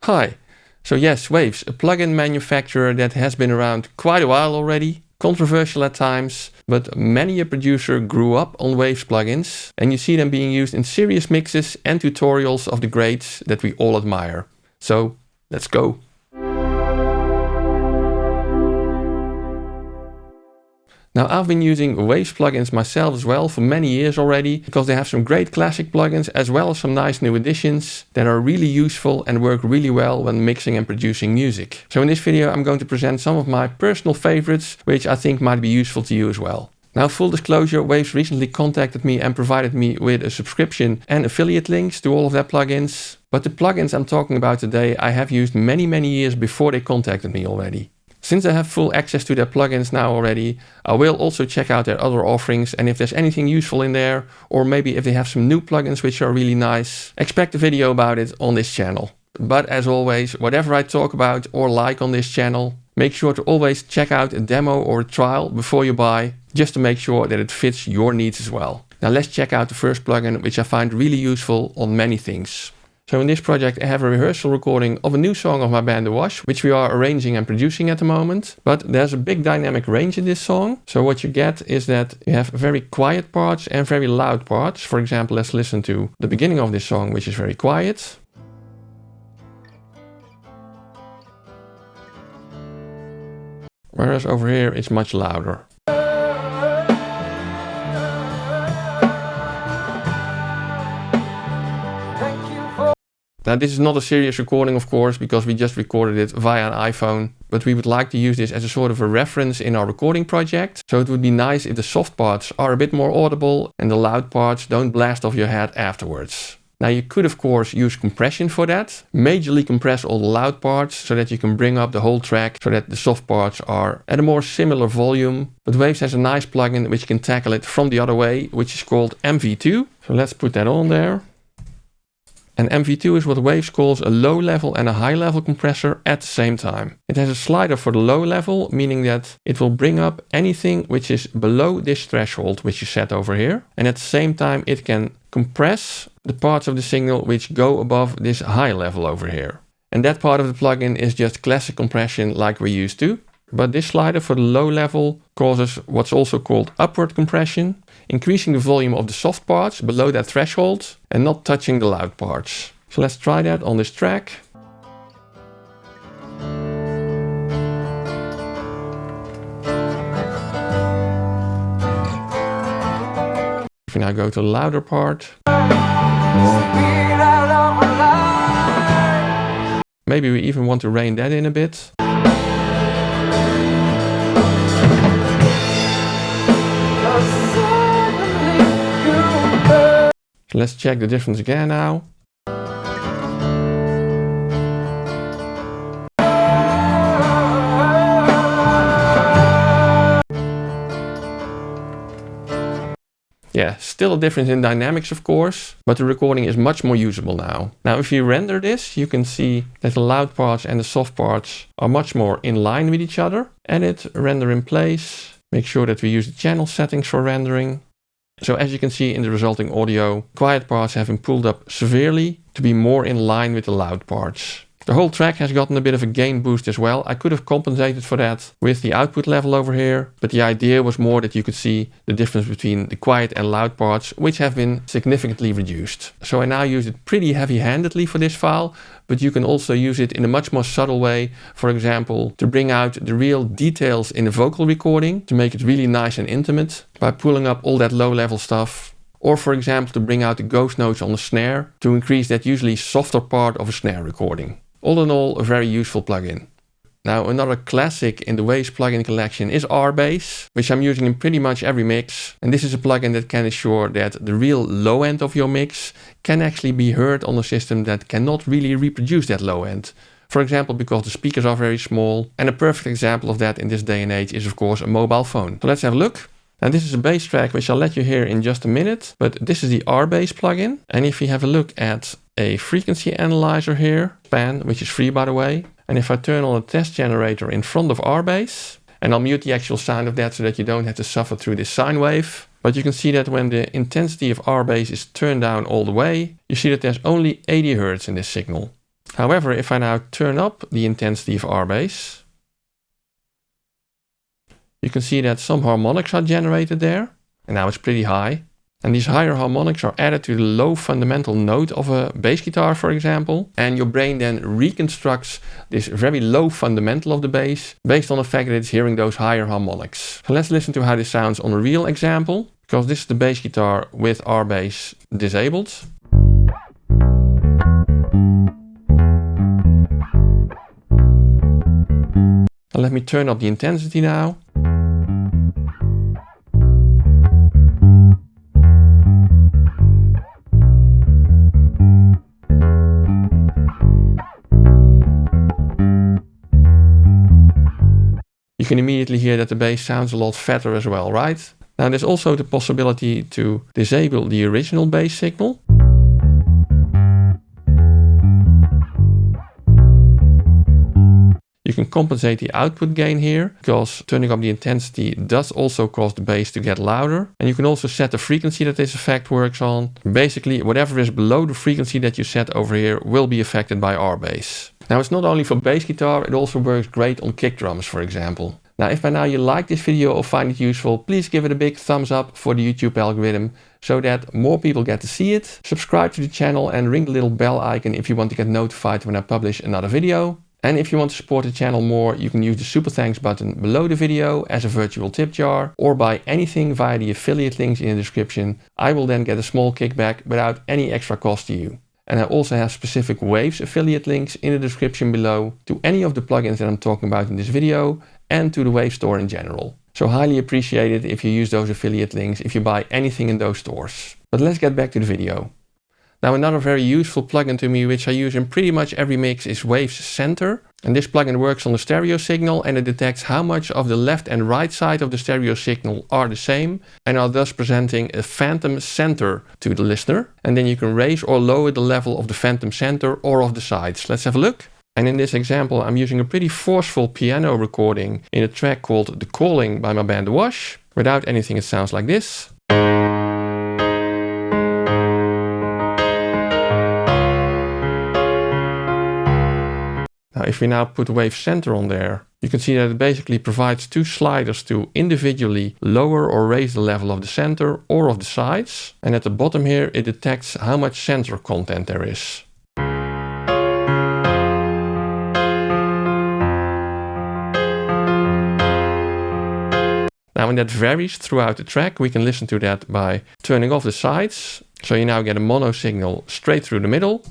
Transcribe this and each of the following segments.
Hi. So yes, Waves, a plugin manufacturer that has been around quite a while already, controversial at times, but many a producer grew up on Waves plugins, and you see them being used in serious mixes and tutorials of the greats that we all admire. So let's go. Now, I've been using Waves plugins myself as well for many years already, because they have some great classic plugins as well as some nice new additions that are really useful and work really well when mixing and producing music. So in this video I'm going to present some of my personal favorites, which I think might be useful to you as well. Now, full disclosure, Waves recently contacted me and provided me with a subscription and affiliate links to all of their plugins. But the plugins I'm talking about today I have used many years before they contacted me already. Since I have full access to their plugins now already, I will also check out their other offerings, and if there's anything useful in there, or maybe if they have some new plugins which are really nice, expect a video about it on this channel. But as always, whatever I talk about or like on this channel, make sure to always check out a demo or a trial before you buy, just to make sure that it fits your needs as well. Now let's check out the first plugin, which I find really useful on many things. So in this project I have a rehearsal recording of a new song of my band The Wash, which we are arranging and producing at the moment. But there's a big dynamic range in this song. So what you get is that you have very quiet parts and very loud parts. For example, let's listen to the beginning of this song, which is very quiet. Whereas over here it's much louder. Now this is not a serious recording, of course, because we just recorded it via an iPhone, but we would like to use this as a sort of a reference in our recording project. So it would be nice if the soft parts are a bit more audible and the loud parts don't blast off your head afterwards. Now you could of course use compression for that, majorly compress all the loud parts so that you can bring up the whole track so that the soft parts are at a more similar volume. But Waves has a nice plugin which can tackle it from the other way, which is called MV2. So let's put that on there. And MV2 is what Waves calls a low level and a high level compressor at the same time. It has a slider for the low level, meaning that it will bring up anything which is below this threshold which you set over here. And at the same time it can compress the parts of the signal which go above this high level over here. And that part of the plugin is just classic compression like we're used to. But this slider for the low level causes what's also called upward compression, increasing the volume of the soft parts below that threshold and not touching the loud parts. So let's try that on this track. If we now go to the louder part. Maybe we even want to rein that in a bit. So let's check the difference again now. Yeah, still a difference in dynamics of course, but the recording is much more usable now. Now if you render this, you can see that the loud parts and the soft parts are much more in line with each other. Edit, render in place, make sure that we use the channel settings for rendering. So as you can see in the resulting audio, quiet parts have been pulled up severely to be more in line with the loud parts. The whole track has gotten a bit of a gain boost as well. I could have compensated for that with the output level over here, but the idea was more that you could see the difference between the quiet and loud parts, which have been significantly reduced. So I now use it pretty heavy-handedly for this file, but you can also use it in a much more subtle way, for example, to bring out the real details in the vocal recording, to make it really nice and intimate, by pulling up all that low-level stuff. Or for example, to bring out the ghost notes on the snare, to increase that usually softer part of a snare recording. All in all, a very useful plugin. Now another classic in the Waves plugin collection is RBass, which I'm using in pretty much every mix. And this is a plugin that can ensure that the real low end of your mix can actually be heard on a system that cannot really reproduce that low end. For example, because the speakers are very small. And a perfect example of that in this day and age is of course a mobile phone. So let's have a look. Now this is a bass track which I'll let you hear in just a minute, but this is the RBass plugin. And if you have a look at a frequency analyzer here, span, which is free by the way, and if I turn on a test generator in front of RBass, and I'll mute the actual sound of that so that you don't have to suffer through this sine wave, but you can see that when the intensity of RBass is turned down all the way, you see that there's only 80 Hz in this signal. However, if I now turn up the intensity of our bass, you can see that some harmonics are generated there, and now it's pretty high. And these higher harmonics are added to the low fundamental note of a bass guitar, for example. And your brain then reconstructs this very low fundamental of the bass based on the fact that it's hearing those higher harmonics. So let's listen to how this sounds on a real example, because this is the bass guitar with our bass disabled. And let me turn up the intensity now. You can immediately hear that the bass sounds a lot fatter as well, right? Now there's also the possibility to disable the original bass signal. You can compensate the output gain here, because turning up the intensity does also cause the bass to get louder. And you can also set the frequency that this effect works on. Basically, whatever is below the frequency that you set over here will be affected by our bass. Now it's not only for bass guitar, it also works great on kick drums, for example. Now if by now you like this video or find it useful, please give it a big thumbs up for the YouTube algorithm so that more people get to see it. Subscribe to the channel and ring the little bell icon if you want to get notified when I publish another video. And if you want to support the channel more, you can use the super thanks button below the video as a virtual tip jar, or buy anything via the affiliate links in the description. I will then get a small kickback without any extra cost to you. And I also have specific Waves affiliate links in the description below to any of the plugins that I'm talking about in this video and to the Wave store in general. So highly appreciate it if you use those affiliate links if you buy anything in those stores. But let's get back to the video. Now another very useful plugin to me, which I use in pretty much every mix, is Waves Center. And this plugin works on the stereo signal, and it detects how much of the left and right side of the stereo signal are the same and are thus presenting a phantom center to the listener. And then you can raise or lower the level of the phantom center or of the sides. Let's have a look. And in this example, I'm using a pretty forceful piano recording in a track called The Calling by my band The Wash. Without anything, it sounds like this. Now, if we now put Wave Center on there, you can see that it basically provides two sliders to individually lower or raise the level of the center or of the sides. And at the bottom here, it detects how much center content there is. Now, when that varies throughout the track, we can listen to that by turning off the sides. So you now get a mono signal straight through the middle.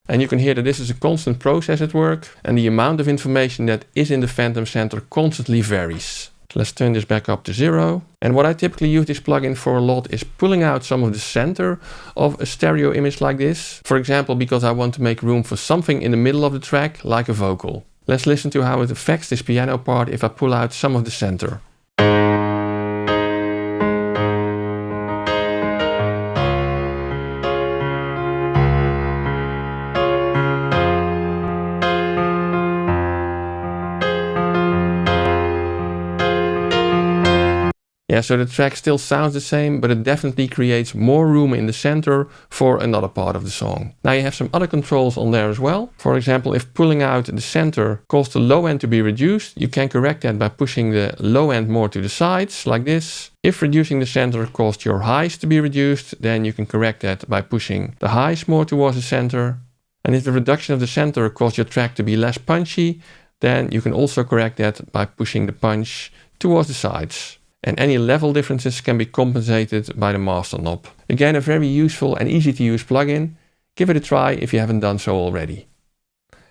And you can hear that this is a constant process at work, and the amount of information that is in the phantom center constantly varies. So let's turn this back up to 0. And what I typically use this plugin for a lot is pulling out some of the center of a stereo image like this. For example, because I want to make room for something in the middle of the track, like a vocal. Let's listen to how it affects this piano part if I pull out some of the center. Yeah, so the track still sounds the same, but it definitely creates more room in the center for another part of the song. Now you have some other controls on there as well. For example, if pulling out the center caused the low end to be reduced, you can correct that by pushing the low end more to the sides, like this. If reducing the center caused your highs to be reduced, then you can correct that by pushing the highs more towards the center. And if the reduction of the center caused your track to be less punchy, then you can also correct that by pushing the punch towards the sides. And any level differences can be compensated by the master knob. Again, a very useful and easy to use plugin. Give it a try if you haven't done so already.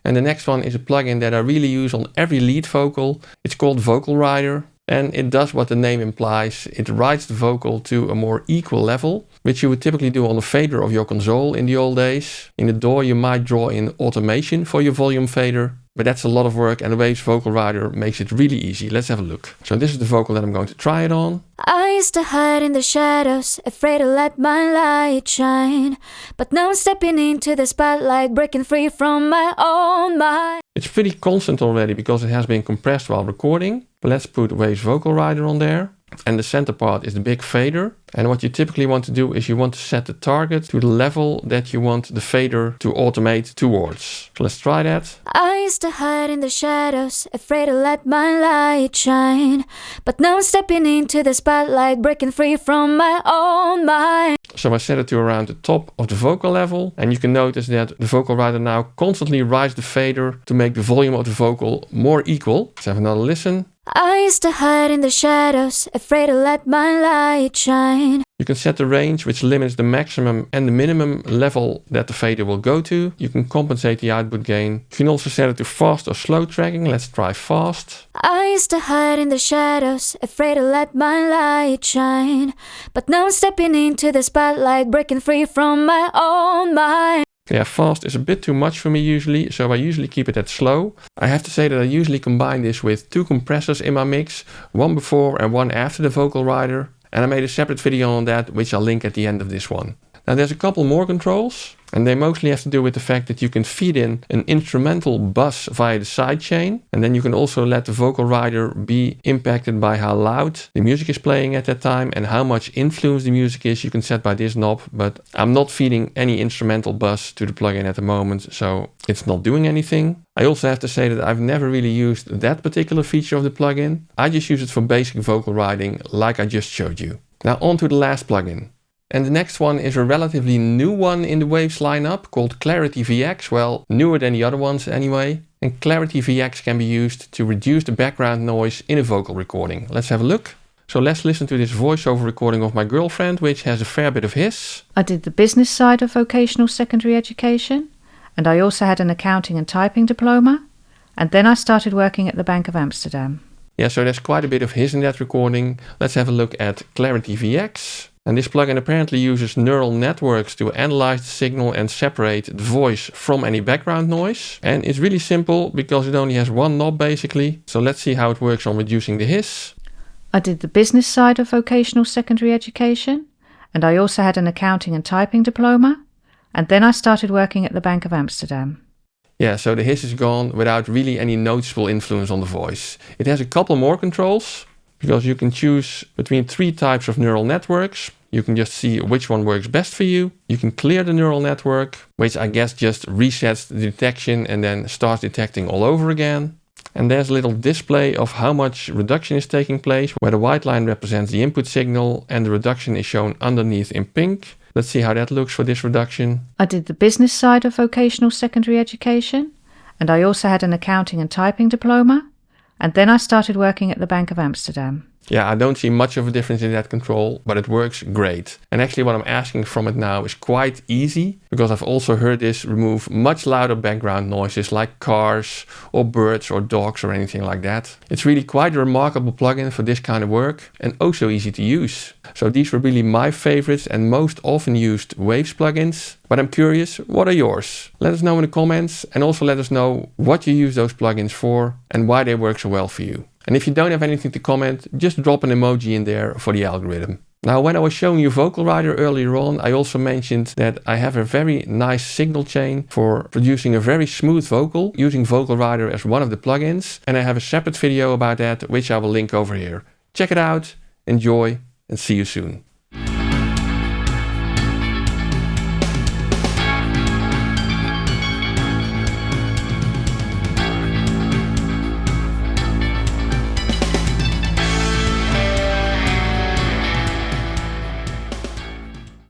And the next one is a plugin that I really use on every lead vocal. It's called Vocal Rider, and it does what the name implies. It rides the vocal to a more equal level, which you would typically do on the fader of your console in the old days. In the DAW you might draw in automation for your volume fader, but that's a lot of work, and the Waves Vocal Rider makes it really easy. Let's have a look. So this is the vocal that I'm going to try it on. I used to hide in the shadows, afraid to let my light shine. But now I'm stepping into the spotlight, breaking free from my own mind. It's pretty constant already because it has been compressed while recording. But let's put Waves Vocal Rider on there. and the center part is the big fader. And what you typically want to do is you want to set the target to the level that you want the fader to automate towards. So let's try that. I used to hide in the shadows, afraid to let my light shine. But now I'm stepping into the spotlight, breaking free from my own mind. So I set it to around the top of the vocal level, and you can notice that the vocal writer now constantly rises the fader to make the volume of the vocal more equal. Let's have another listen. I used to hide in the shadows, afraid to let my light shine. You can set the range, which limits the maximum and the minimum level that the fader will go to. You can compensate the output gain. You can also set it to fast or slow tracking. Let's try fast. I used to hide in the shadows, afraid to let my light shine. But now I'm stepping into the spotlight, breaking free from my own mind. Yeah, fast is a bit too much for me usually, so I usually keep it at slow. I have to say that I usually combine this with two compressors in my mix, one before and one after the vocal rider. And I made a separate video on that, which I'll link at the end of this one. Now there's a couple more controls, and they mostly have to do with the fact that you can feed in an instrumental bus via the sidechain, and then you can also let the vocal rider be impacted by how loud the music is playing at that time and how much influence the music is. You can set by this knob, but I'm not feeding any instrumental bus to the plugin at the moment, so it's not doing anything. I also have to say that I've never really used that particular feature of the plugin. I just use it for basic vocal riding like I just showed you. Now on to the last plugin. And the next one is a relatively new one in the Waves lineup called Clarity VX. Well, newer than the other ones anyway. And Clarity VX can be used to reduce the background noise in a vocal recording. Let's have a look. So let's listen to this voiceover recording of my girlfriend, which has a fair bit of hiss. I did the business side of vocational secondary education, and I also had an accounting and typing diploma, and then I started working at the Bank of Amsterdam. Yeah, so there's quite a bit of hiss in that recording. Let's have a look at Clarity VX. And this plugin apparently uses neural networks to analyze the signal and separate the voice from any background noise. And it's really simple because it only has one knob basically. So let's see how it works on reducing the hiss. I did the business side of vocational secondary education, and I also had an accounting and typing diploma, and then I started working at the Bank of Amsterdam. Yeah, so the hiss is gone without really any noticeable influence on the voice. It has a couple more controls, because you can choose between 3 types of neural networks. You can just see which one works best for you. You can clear the neural network, which I guess just resets the detection and then starts detecting all over again. And there's a little display of how much reduction is taking place, where the white line represents the input signal and the reduction is shown underneath in pink. Let's see how that looks for this reduction. I did the business side of vocational secondary education, and I also had an accounting and typing diploma, and then I started working at the Bank of Amsterdam. Yeah, I don't see much of a difference in that control, but it works great. And actually what I'm asking from it now is quite easy, because I've also heard this remove much louder background noises like cars or birds or dogs or anything like that. It's really quite a remarkable plugin for this kind of work and also easy to use. So these were really my favorites and most often used Waves plugins. But I'm curious, what are yours? Let us know in the comments, and also let us know what you use those plugins for and why they work so well for you. And if you don't have anything to comment, just drop an emoji in there for the algorithm. Now, when I was showing you Vocal Rider earlier on, I also mentioned that I have a very nice signal chain for producing a very smooth vocal using Vocal Rider as one of the plugins. And I have a separate video about that, which I will link over here. Check it out, enjoy, and see you soon.